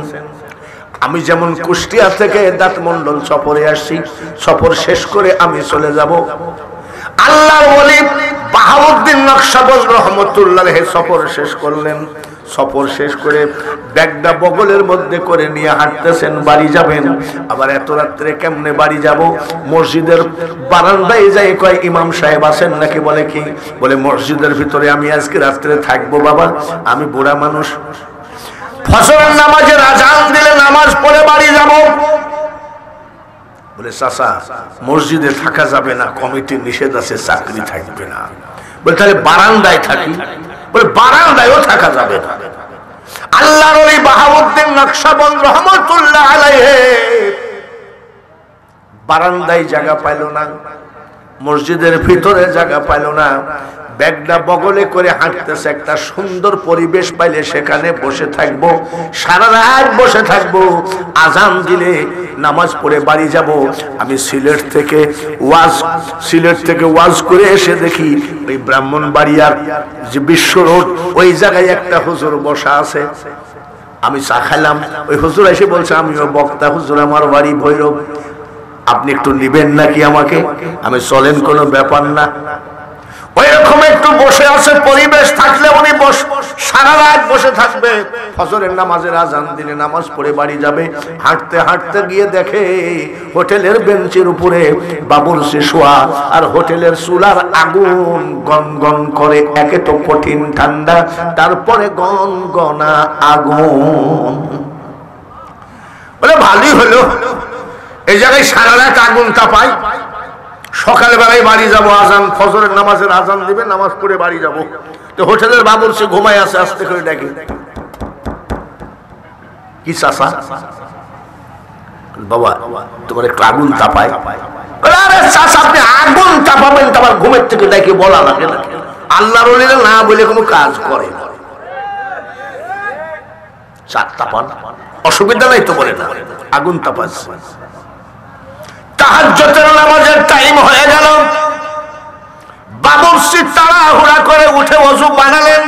আমি যেমন কুষ্টিয়া থেকে দাঁত মন্ডল সফরে আসছি, সফর শেষ করে আমি চলে যাব। আল্লাহর ওলি বাহাউদ্দিন নকশবন্দ রহমতুল্লাহ সফর শেষ করলেন। সফর শেষ করে ব্যাগটা বগলের মধ্যে করে নিয়ে হাঁটতেছেন, বাড়ি যাবেন। আবার এত রাত্রে কেমনে বাড়ি যাব? মসজিদের বারান্দায় যাই কয়, ইমাম সাহেব আছেন নাকি? বলে কি? বলে মসজিদের ভিতরে আমি আজকে রাত্রে থাকবো বাবা, আমি বুড়া মানুষ, ফজরের নামাজের আজান দিলে নামাজ পড়ে বাড়ি যাব। বলে চাচা মসজিদে থাকা যাবে না, কমিটির নিষেধ আছে, চাকরি থাকবে না। বলে তাহলে বারান্দায় থাকি? বলে বারান্দায়ও থাকা যাবে না। আল্লাহর ওলি বাহাউদ্দিন নকশবন্দ রহমাতুল্লাহ আলাইহি বারান্দায় জায়গা পাইল না, মসজিদের ভিতরে জায়গা পাইল না, ব্যাগটা বগলে করে হাঁটতেছে। একটা সুন্দর পরিবেশ পাইলে সেখানে বসে থাকবো, সারা রাত বসে থাকবো, আজান দিলে নামাজ পড়ে বাড়ি যাব। আমি সিলেট থেকে ওয়াজ করে এসে দেখি ওই ব্রাহ্মণবাড়িয়ার যে বিশ্ব রোড ওই জায়গায় একটা হুজুর বসা আছে। আমি চা খাইলাম, ওই হুজুর এসে বলছে আমিও বক্তা, হুজুর আমার বাড়ি ভৈরব, আপনি একটু নিবেন নাকি আমাকে? আমি চলেন, কোনো ব্যাপার না। ওই রকম একটু বসে আছে, পরিবেশ থাকলে উনি সারা রাত বসে থাকবে। ফজরের নামাজের আজান দিলে নামাজ পড়ে বাড়ি যাবে। হাঁটতে হাঁটতে গিয়ে দেখে হোটেলের বেঞ্চের উপরে বাবুর্চি শোয়া, আর হোটেলের চুলার আগুন গন গন করে, একে তো কঠিন ঠান্ডা, তারপরে গন গনা আগুন। বলে ভালোই হলো, এই জায়গায় সারা রাত আগুন তাপাই, সকাল বেলায় বাড়ি যাবো, আজান ফজরের নামাজের আজান দিবে, নামাজ পড়ে বাড়ি যাবো। তো হোটেলের বাবুর্চি ঘুমায় আছে, আস্তে করে ডাকি, কি চাচা? বাবা তোমার একটু আগুন তাপায়। আরে চাচা আপনি আগুন তাপাবেন তো আবার ঘুমের থেকে ডাকি বলা লাগে না? আল্লাহর ওলিরা না বলে কোনো কাজ করে না। তাপান অসুবিধা নাই তো, বলে না আগুন তাপাচ্ছে। তাহাজ্জুদের নামাজের টাইম হয়ে গেল, বাবুর্চি তাড়াহুড়া করে উঠে ওযু বানালেন।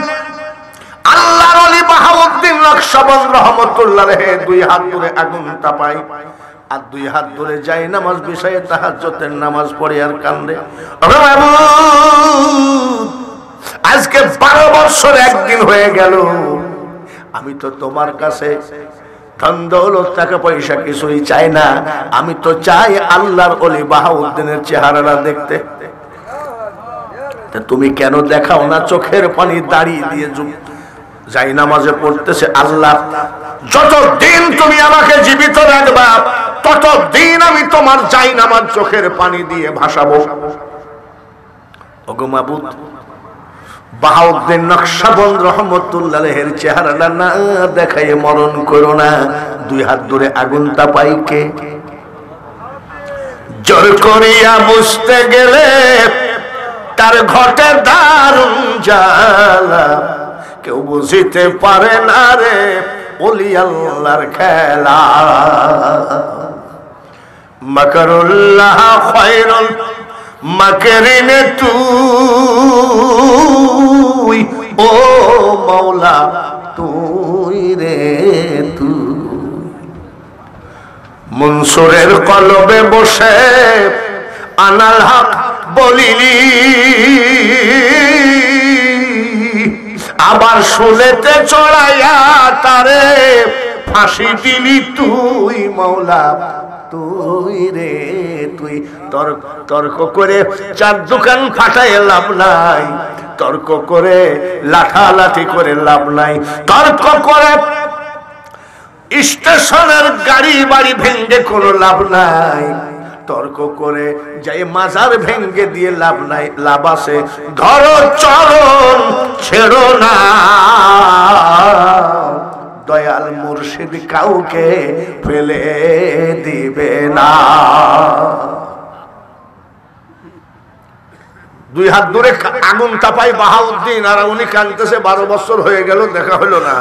আল্লাহর ওলি বাহাউদ্দিন নকশবন্দ রহমাতুল্লাহ আলাইহি দুই হাত ধরে আগুন তাপায়, আর দুই হাত ধরে যায় নামাজ বিষয়ে তাহাজ্জুদের নামাজ পড়ে আর কান্দে। আজকে 12 বছর একদিন হয়ে গেল, আমি তো তোমার কাছে ধন দৌলত টাকা পয়সা কিছুই চাই না, আমি তো চাই আল্লাহর ওলি বাহাউদ্দিনের চেহারাটা দেখতে। তুমি কেন দেখাও না? চোখের পানি দাঁড়িয়ে দিয়ে যাই নামাজে পড়তেছে, আল্লাহ যতদিন তুমি আমাকে জীবিত রাখবা ততদিন আমি তোমার যাই নামাজ চোখের পানি দিয়ে ভাসাবো। ওগো মাবুদ, বাহাউদ্দিন নকশবন্দ রহমাতুল্লাহ আলাইহির চেহারাটা না দেখায় মরণ করো না। দুই হাত ধরে আগুন তাপাই কে? জোর করিয়া বুঝতে গেলে তার ঘটে দারুণ জ্বালা, কেউ বুঝিতে পারে না রে ওলি আল্লাহর খেলা। মাকরুল্লাহ খায়রুল মাকরিন তুই, ও মাওলা তুই রে তুই। মনসুরের কলবে বসে আনাল হক বলিলি, আবার শুনেতে চড়াইয়া তারে ফাঁসি দিলি তুই মাওলা তুই রে তুই। তর্ক করে চার দোকান ফাটায় লাভ নাই, তর্ক করে লাঠালাঠি করে লাভ নাই, তর্ক করে স্টেশনের গাড়ি বাড়ি ভেঙ্গে কোনো লাভ নাই, তর্ক করে যাই মাজার ভেঙ্গে দিয়ে লাভ নাই। লাভ আছে ধরো চরণ ছেড়ো না, দয়াল মুর্শিদ কাউকে ফেলে দিবে না। দুই হাত ধরে আগুন তাপাই বাহাউদ্দিন, আর উনি কাঁদতেছে 12 বছর হয়ে গেল দেখা হলো না।